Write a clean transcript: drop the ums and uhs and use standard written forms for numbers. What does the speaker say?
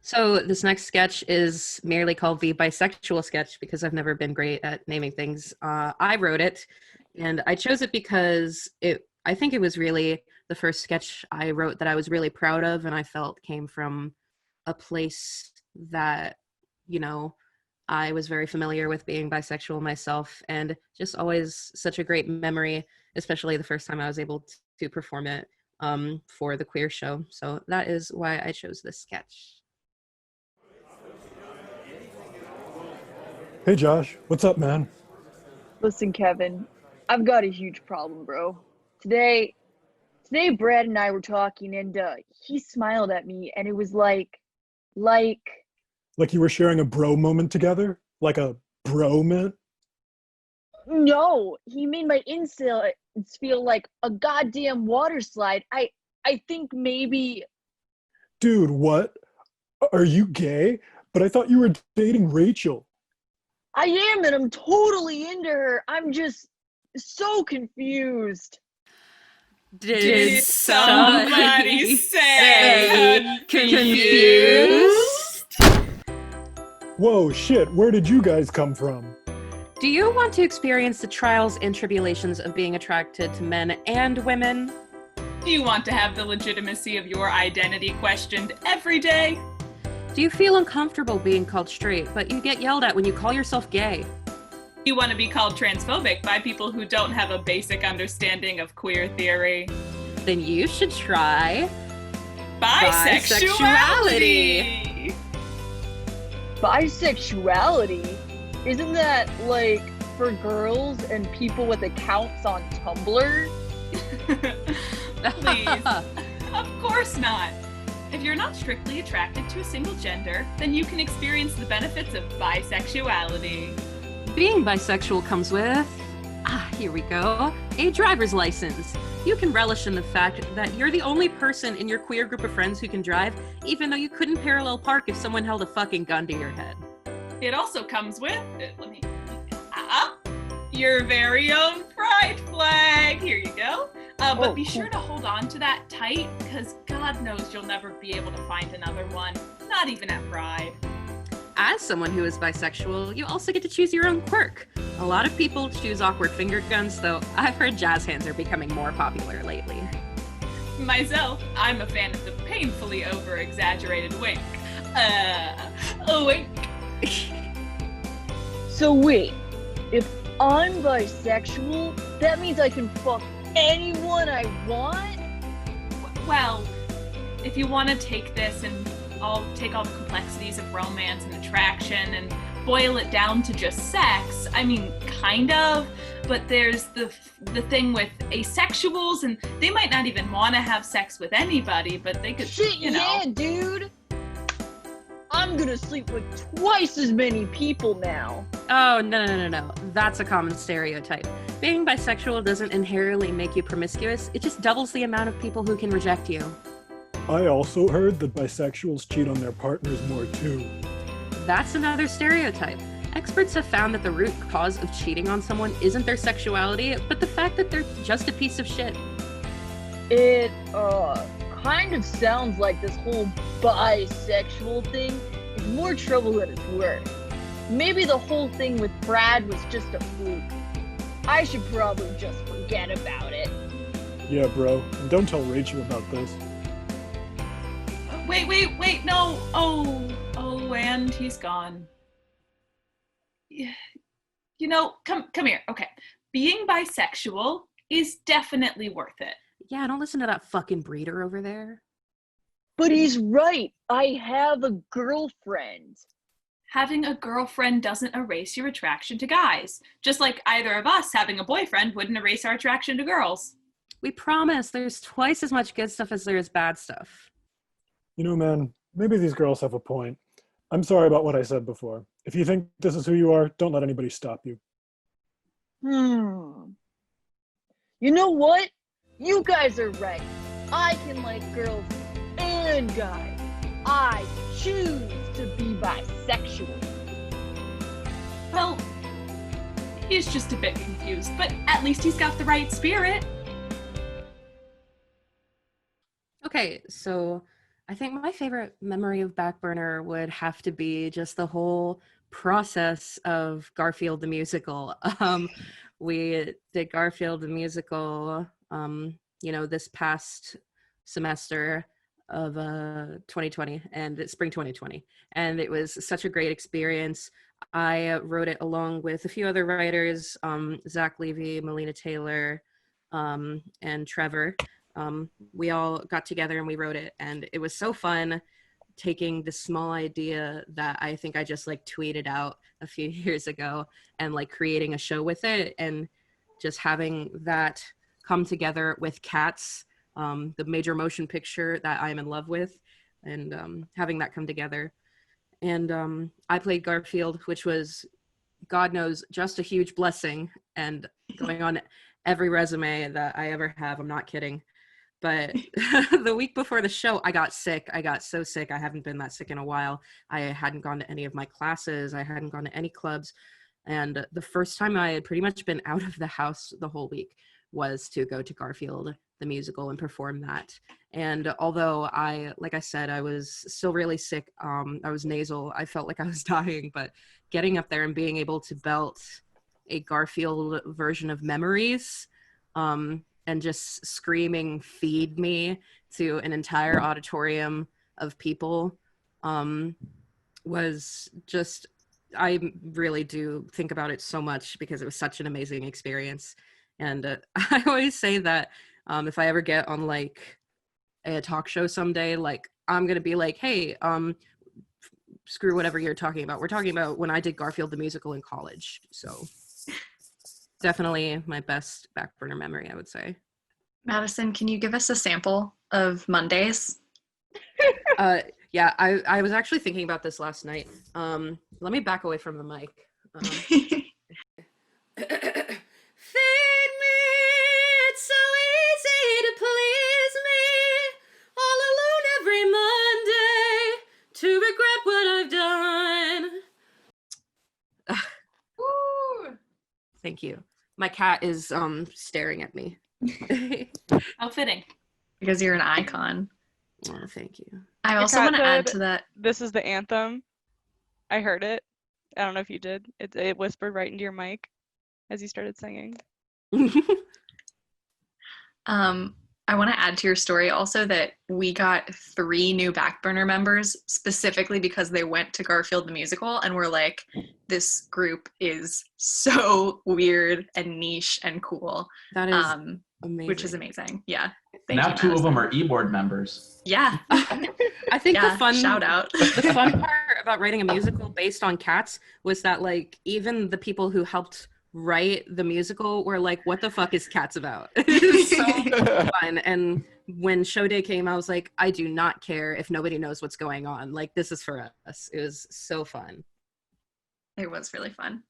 So this next sketch is merely called the Bisexual sketch because I've never been great at naming things. I wrote it, and I chose it because I think it was really the first sketch I wrote that I was really proud of, and I felt came from a place that, you know, I was very familiar with being bisexual myself, and just always such a great memory, especially the first time I was able to perform it for the queer show. So that is why I chose this sketch. Hey Josh, what's up, man? Listen, Kevin, I've got a huge problem, bro. Today, today Brad and I were talking and he smiled at me and it was like, Like you were sharing a bro moment together? Like a bro mint? no, he made my insides feel like a goddamn water slide. I think maybe Dude, what? Are you gay? But I thought you were dating Rachel. I am and I'm totally into her. I'm just so confused. Did somebody say confused? Whoa, shit, where did you guys come from? Do you want to experience the trials and tribulations of being attracted to men and women? Do you want to have the legitimacy of your identity questioned every day? Do you feel uncomfortable being called straight, but you get yelled at when you call yourself gay? Do you want to be called transphobic by people who don't have a basic understanding of queer theory? Then you should try Bisexuality! Bisexuality? Isn't that like for girls and people with accounts on Tumblr? Please. Of course not. If you're not strictly attracted to a single gender, then you can experience the benefits of bisexuality. Being bisexual comes with, here we go, a driver's license. You can relish in the fact that you're the only person in your queer group of friends who can drive, even though you couldn't parallel park if someone held a fucking gun to your head. It also comes with, your very own pride flag. Here you go. But be sure to hold on to that tight, because God knows you'll never be able to find another one, not even at Pride. As someone who is bisexual, you also get to choose your own quirk. A lot of people choose awkward finger guns, though I've heard jazz hands are becoming more popular lately. Myself, I'm a fan of the painfully over-exaggerated wink. A wink. So wait, if I'm bisexual, that means I can fuck anyone I want? Well, if you want to take this and take all the complexities of romance and attraction and boil it down to just sex, I mean, kind of, but there's the thing with asexuals, and they might not even want to have sex with anybody, but they could, Shit, you know. yeah, dude! I'm gonna sleep with twice as many people now. Oh, no. That's a common stereotype. Being bisexual doesn't inherently make you promiscuous, it just doubles the amount of people who can reject you. I also heard that bisexuals cheat on their partners more too. That's another stereotype. Experts have found that the root cause of cheating on someone isn't their sexuality, but the fact that they're just a piece of shit. It, kind of sounds like this whole bisexual thing is more trouble than it's worth. Maybe the whole thing with Brad was just a fluke. I should probably just forget about it. Yeah, bro, and don't tell Rachel about this. Wait, no. Oh, and he's gone. You know, come here. Okay. Being bisexual is definitely worth it. Yeah, don't listen to that fucking breeder over there. But he's right. I have a girlfriend. Having a girlfriend doesn't erase your attraction to guys. Just like either of us having a boyfriend wouldn't erase our attraction to girls. We promise there's twice as much good stuff as there is bad stuff. You know, man, maybe these girls have a point. I'm sorry about what I said before. If you think this is who you are, don't let anybody stop you. You know what? You guys are right. I can like girls and guys. I choose to be bisexual. Well, he's just a bit confused, but at least he's got the right spirit. Okay, so I think my favorite memory of Backburner would have to be just the whole process of Garfield the musical. We did Garfield the musical, this past semester of 2020 and it's spring 2020, and it was such a great experience. I wrote it along with a few other writers, Zach Levy, Melina Taylor, and Trevor. We all got together and we wrote it, and it was so fun taking this small idea that I think I just like tweeted out a few years ago and like creating a show with it, and just having that come together with Cats, the major motion picture that I'm in love with, and having that come together. And I played Garfield, which was, God knows, just a huge blessing, and going on every resume that I ever have. I'm not kidding. But the week before the show, I got sick. I got so sick. I haven't been that sick in a while. I hadn't gone to any of my classes. I hadn't gone to any clubs. And the first time I had pretty much been out of the house the whole week was to go to Garfield, the musical, and perform that. And although like I said, I was still really sick. I was nasal. I felt like I was dying. But getting up there and being able to belt a Garfield version of Memories, and just screaming "feed me" to an entire auditorium of people, was just, I really do think about it so much because it was such an amazing experience. And I always say that if I ever get on like a talk show someday, like I'm gonna be like, hey, screw whatever you're talking about. We're talking about when I did Garfield the musical in college. So definitely my best Backburner memory, I would say. Madison, can you give us a sample of Mondays? Yeah, I was actually thinking about this last night. Let me back away from the mic. Feed me, it's so easy to please me. All alone every Monday to regret what I've done. Woo! Thank you. My cat is staring at me. How fitting. Because you're an icon. Oh, thank you. I Your also cat want to add said, to that. "This is the anthem." I heard it. I don't know if you did. It whispered right into your mic as you started singing. I want to add to your story also that we got 3 new Backburner members specifically because they went to Garfield the musical and were like, this group is so weird and niche and cool. That is amazing. Which is amazing. Yeah. Now 2 of them are e-board members. Yeah. I think yeah, the fun shout out. The fun part about writing a musical based on Cats was that like even the people who helped write the musical were like, what the fuck is Cats about? It was so fun. And when show day came, I was like, I do not care if nobody knows what's going on. Like, this is for us. It was so fun. It was really fun.